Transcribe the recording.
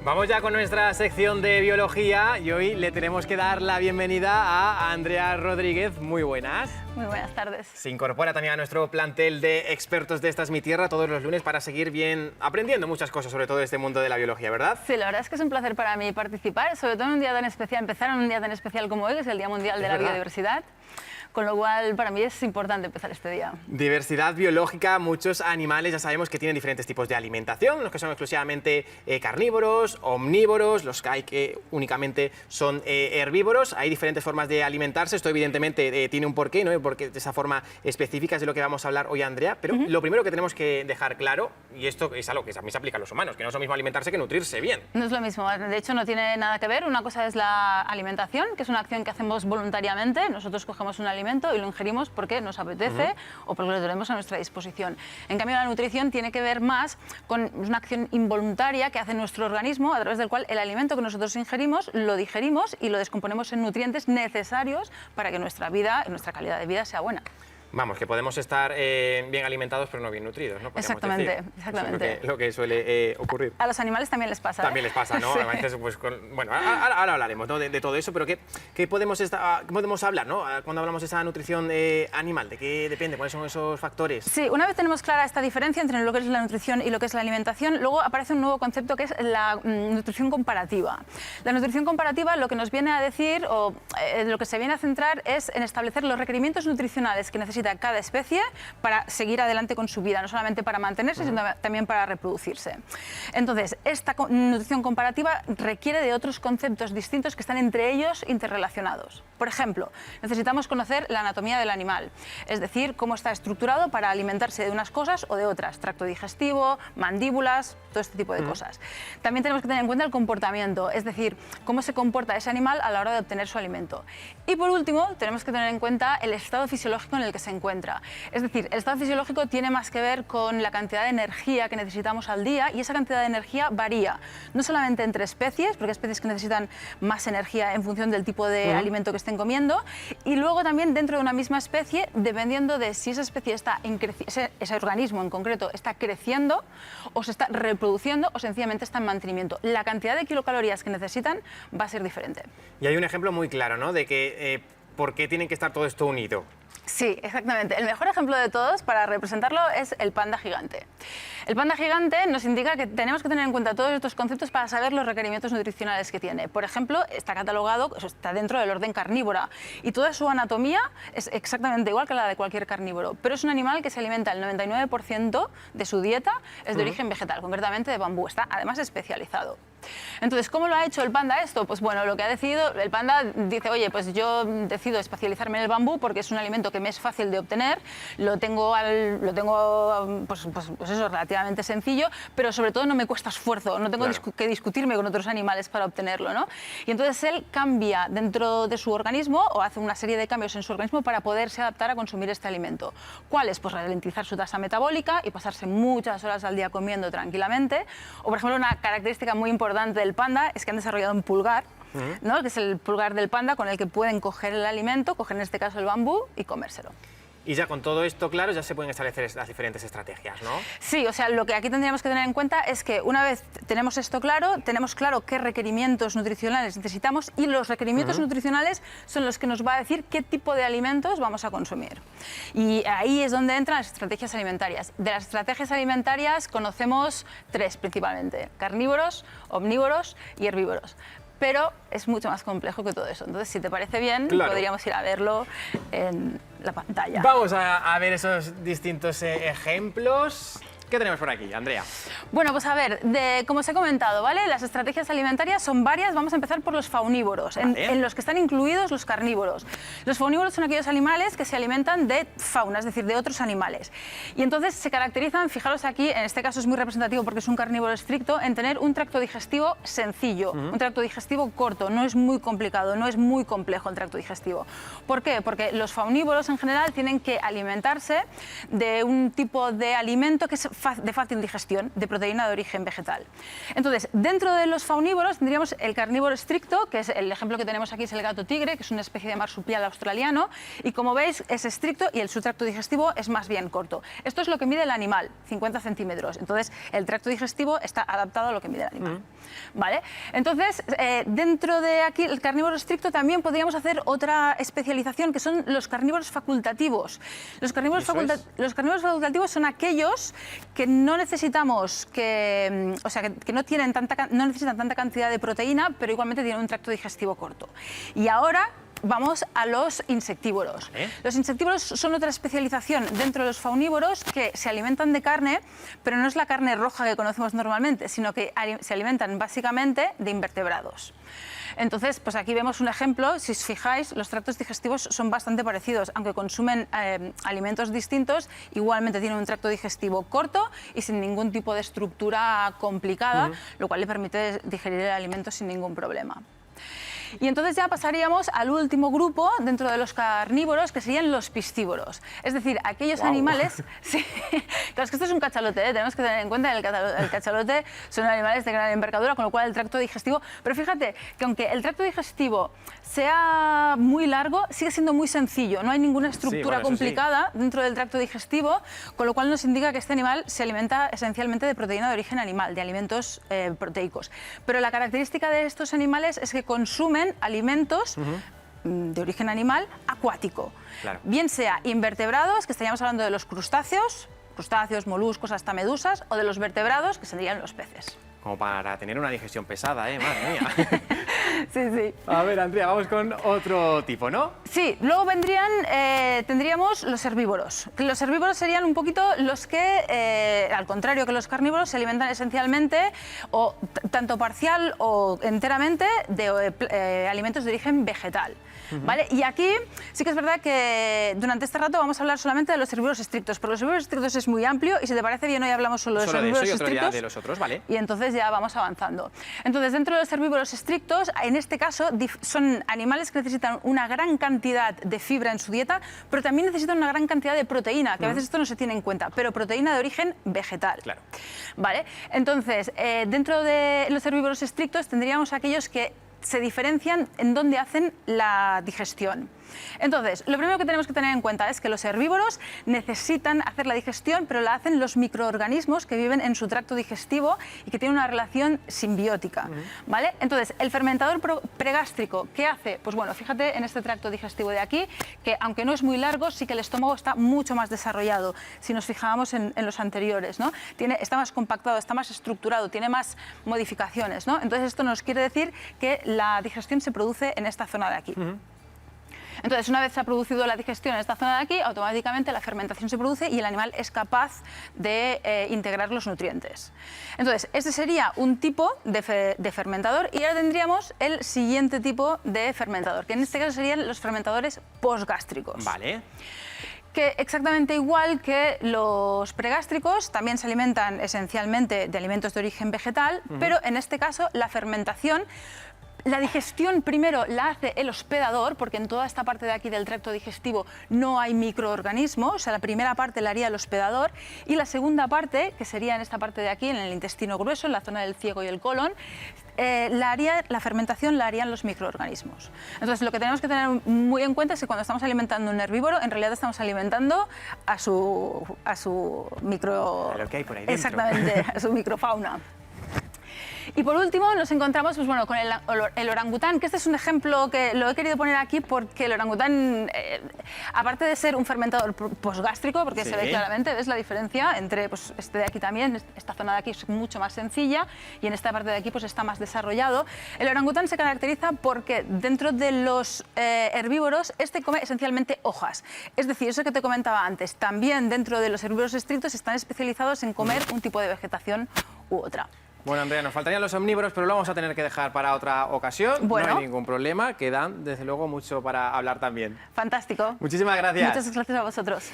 Vamos ya con nuestra sección de biología y hoy le tenemos que dar la bienvenida a Andrea Rodríguez. Muy buenas. Muy buenas tardes. Se incorpora también a nuestro plantel de expertos de Esta es mi tierra todos los lunes para seguir bien aprendiendo muchas cosas sobre todo este mundo de la biología, ¿verdad? Sí, la verdad es que es un placer para mí participar, sobre todo en un día tan especial, empezar en un día tan especial como hoy, que es el Día Mundial de la Biodiversidad. Con lo cual, para mí es importante empezar este día. Diversidad biológica, muchos animales ya sabemos que tienen diferentes tipos de alimentación, los que son exclusivamente carnívoros, omnívoros, los que hay que únicamente son herbívoros. Hay diferentes formas de alimentarse, esto evidentemente tiene un porqué, ¿no? El porqué de esa forma específica es de lo que vamos a hablar hoy, Andrea, pero lo primero que tenemos que dejar claro, y esto es algo que también se aplica a los humanos, que no es lo mismo alimentarse que nutrirse bien. No es lo mismo, de hecho no tiene nada que ver. Una cosa es la alimentación, que es una acción que hacemos voluntariamente. Nosotros cogemos un alimento y lo ingerimos porque nos apetece o porque lo tenemos a nuestra disposición. En cambio, la nutrición tiene que ver más con una acción involuntaria que hace nuestro organismo, a través del cual el alimento que nosotros ingerimos lo digerimos y lo descomponemos en nutrientes necesarios para que nuestra vida, nuestra calidad de vida sea buena. Vamos, que podemos estar bien alimentados pero no bien nutridos, ¿no? Exactamente, decir. exactamente. Eso es lo que suele ocurrir. A los animales también les pasa. También les pasa, ¿no? Sí. A veces, pues, bueno, ahora hablaremos, ¿no? de todo eso, pero ¿qué podemos hablar, ¿no? Cuando hablamos de esa nutrición animal? ¿De qué depende? ¿Cuáles son esos factores? Sí, una vez tenemos clara esta diferencia entre lo que es la nutrición y lo que es la alimentación, luego aparece un nuevo concepto que es la nutrición comparativa. La nutrición comparativa lo que nos viene a decir, o lo que se viene a centrar, es en establecer los requerimientos nutricionales que necesita cada especie para seguir adelante con su vida, no solamente para mantenerse, sino también para reproducirse. Entonces, esta nutrición comparativa requiere de otros conceptos distintos que están entre ellos interrelacionados. Por ejemplo, necesitamos conocer la anatomía del animal, es decir, cómo está estructurado para alimentarse de unas cosas o de otras, tracto digestivo, mandíbulas, todo este tipo de cosas. También tenemos que tener en cuenta el comportamiento, es decir, cómo se comporta ese animal a la hora de obtener su alimento. Y por último, tenemos que tener en cuenta el estado fisiológico en el que se encuentra. Es decir, el estado fisiológico tiene más que ver con la cantidad de energía que necesitamos al día, y esa cantidad de energía varía, no solamente entre especies, porque hay especies que necesitan más energía en función del tipo de alimento que estén comiendo, y luego también dentro de una misma especie, dependiendo de si esa especie está ese organismo en concreto está creciendo o se está reproduciendo o sencillamente está en mantenimiento. La cantidad de kilocalorías que necesitan va a ser diferente. Y hay un ejemplo muy claro, ¿no? De que por qué tiene que estar todo esto unido. Sí, exactamente. El mejor ejemplo de todos para representarlo es el panda gigante. El panda gigante nos indica que tenemos que tener en cuenta todos estos conceptos para saber los requerimientos nutricionales que tiene. Por ejemplo, está catalogado, está dentro del orden carnívora y toda su anatomía es exactamente igual que la de cualquier carnívoro, pero es un animal que se alimenta, el 99% de su dieta es de origen vegetal, concretamente de bambú. Está además especializado. Entonces, ¿cómo lo ha hecho el panda esto? Pues bueno, lo que ha decidido, el panda dice, oye, pues yo decido especializarme en el bambú porque es un alimento que me es fácil de obtener, lo tengo pues eso, relativamente sencillo, pero sobre todo no me cuesta esfuerzo, no tengo que discutirme con otros animales para obtenerlo, ¿no? Y entonces él cambia dentro de su organismo o hace una serie de cambios en su organismo para poderse adaptar a consumir este alimento. ¿Cuáles? Pues ralentizar su tasa metabólica y pasarse muchas horas al día comiendo tranquilamente. O, por ejemplo, una característica muy importante del panda es que han desarrollado un pulgar, ¿no? Que es el pulgar del panda con el que pueden coger el alimento, coger en este caso el bambú y comérselo. Y ya con todo esto claro, ya se pueden establecer las diferentes estrategias, ¿no? Sí, o sea, lo que aquí tendríamos que tener en cuenta es que una vez tenemos esto claro, tenemos claro qué requerimientos nutricionales necesitamos y los requerimientos nutricionales son los que nos va a decir qué tipo de alimentos vamos a consumir. Y ahí es donde entran las estrategias alimentarias. De las estrategias alimentarias conocemos tres principalmente: carnívoros, omnívoros y herbívoros. Pero es mucho más complejo que todo eso. Entonces, si te parece bien, podríamos ir a verlo en la pantalla. Vamos a ver esos distintos ejemplos. ¿Qué tenemos por aquí, Andrea? Bueno, pues a ver, como os he comentado, ¿vale? Las estrategias alimentarias son varias. Vamos a empezar por los faunívoros, en los que están incluidos los carnívoros. Los faunívoros son aquellos animales que se alimentan de fauna, es decir, de otros animales. Y entonces se caracterizan, fijaros aquí, en este caso es muy representativo porque es un carnívoro estricto, en tener un tracto digestivo sencillo, un tracto digestivo corto, no es muy complicado, no es muy complejo el tracto digestivo. ¿Por qué? Porque los faunívoros en general tienen que alimentarse de un tipo de alimento que es de fácil digestión, de proteína de origen vegetal. Entonces, dentro de los faunívoros tendríamos el carnívoro estricto, que es el ejemplo que tenemos aquí, es el gato tigre, que es una especie de marsupial australiano, y como veis es estricto y su tracto digestivo es más bien corto. Esto es lo que mide el animal, 50 centímetros. Entonces, el tracto digestivo está adaptado a lo que mide el animal. ¿Vale? Entonces, dentro de aquí, el carnívoro estricto, también podríamos hacer otra especialización, que son los carnívoros facultativos. Los carnívoros facultativos son aquellos que no necesitamos que no necesitan tanta cantidad de proteína, pero igualmente tienen un tracto digestivo corto. Y ahora vamos a los insectívoros. Los insectívoros son otra especialización dentro de los faunívoros que se alimentan de carne, pero no es la carne roja que conocemos normalmente, sino que se alimentan básicamente de invertebrados. Entonces, pues aquí vemos un ejemplo. Si os fijáis, los tractos digestivos son bastante parecidos, aunque consumen alimentos distintos, igualmente tienen un tracto digestivo corto y sin ningún tipo de estructura complicada, lo cual le permite digerir el alimento sin ningún problema. Y entonces ya pasaríamos al último grupo dentro de los carnívoros, que serían los piscívoros. Es decir, aquellos animales... Sí, claro, es que esto es un cachalote, tenemos que tener en cuenta que el cachalote son animales de gran envergadura, con lo cual el tracto digestivo... Pero fíjate que aunque el tracto digestivo sea muy largo, sigue siendo muy sencillo, no hay ninguna estructura complicada dentro del tracto digestivo, con lo cual nos indica que este animal se alimenta esencialmente de proteína de origen animal, de alimentos proteicos. Pero la característica de estos animales es que consumen alimentos de origen animal acuático, bien sea invertebrados, que estaríamos hablando de los crustáceos, moluscos, hasta medusas, o de los vertebrados, que serían los peces. Como para tener una digestión pesada, madre mía. Sí, sí. A ver, Andrea, vamos con otro tipo, ¿no? Sí, luego tendríamos los herbívoros. Los herbívoros serían un poquito los que, al contrario que los carnívoros, se alimentan esencialmente, o tanto parcial o enteramente, de alimentos de origen vegetal. ¿Vale? Y aquí sí que es verdad que durante este rato vamos a hablar solamente de los herbívoros estrictos, porque los herbívoros estrictos es muy amplio y si te parece bien hoy hablamos solo de los herbívoros estrictos. De los otros, ¿vale? Y entonces ya vamos avanzando. Entonces, dentro de los herbívoros estrictos, en este caso son animales que necesitan una gran cantidad de fibra en su dieta, pero también necesitan una gran cantidad de proteína, que a veces esto no se tiene en cuenta, pero proteína de origen vegetal. Claro. ¿Vale? Entonces, dentro de los herbívoros estrictos tendríamos aquellos que se diferencian en dónde hacen la digestión. Entonces, lo primero que tenemos que tener en cuenta es que los herbívoros necesitan hacer la digestión, pero la hacen los microorganismos que viven en su tracto digestivo y que tienen una relación simbiótica, ¿vale? Entonces, el fermentador pregástrico, ¿qué hace? Pues bueno, fíjate en este tracto digestivo de aquí, que aunque no es muy largo, sí que el estómago está mucho más desarrollado, si nos fijábamos en los anteriores, ¿no? Está más compactado, está más estructurado, tiene más modificaciones, ¿no? Entonces, esto nos quiere decir que la digestión se produce en esta zona de aquí. Entonces, una vez se ha producido la digestión en esta zona de aquí, automáticamente la fermentación se produce y el animal es capaz de integrar los nutrientes. Entonces, este sería un tipo de fermentador y ahora tendríamos el siguiente tipo de fermentador, que en este caso serían los fermentadores posgástricos. Vale. Que exactamente igual que los pregástricos, también se alimentan esencialmente de alimentos de origen vegetal, pero en este caso la fermentación, la digestión primero la hace el hospedador, porque en toda esta parte de aquí del tracto digestivo no hay microorganismos, o sea, la primera parte la haría el hospedador, y la segunda parte, que sería en esta parte de aquí, en el intestino grueso, en la zona del ciego y el colon, la fermentación la harían los microorganismos. Entonces, lo que tenemos que tener muy en cuenta es que cuando estamos alimentando un herbívoro, en realidad estamos alimentando a su micro... A lo que hay por ahí dentro. Exactamente, a su microfauna. Y por último nos encontramos pues, bueno, con el orangután, que este es un ejemplo que lo he querido poner aquí porque el orangután, aparte de ser un fermentador posgástrico, porque se ve claramente, ves la diferencia entre pues, este de aquí también, esta zona de aquí es mucho más sencilla y en esta parte de aquí pues, está más desarrollado. El orangután se caracteriza porque dentro de los herbívoros este come esencialmente hojas. Es decir, eso que te comentaba antes, también dentro de los herbívoros estrictos están especializados en comer un tipo de vegetación u otra. Bueno, Andrea, nos faltarían los omnívoros, pero lo vamos a tener que dejar para otra ocasión. Bueno. No hay ningún problema, quedan, desde luego, mucho para hablar también. Fantástico. Muchísimas gracias. Muchas gracias a vosotros.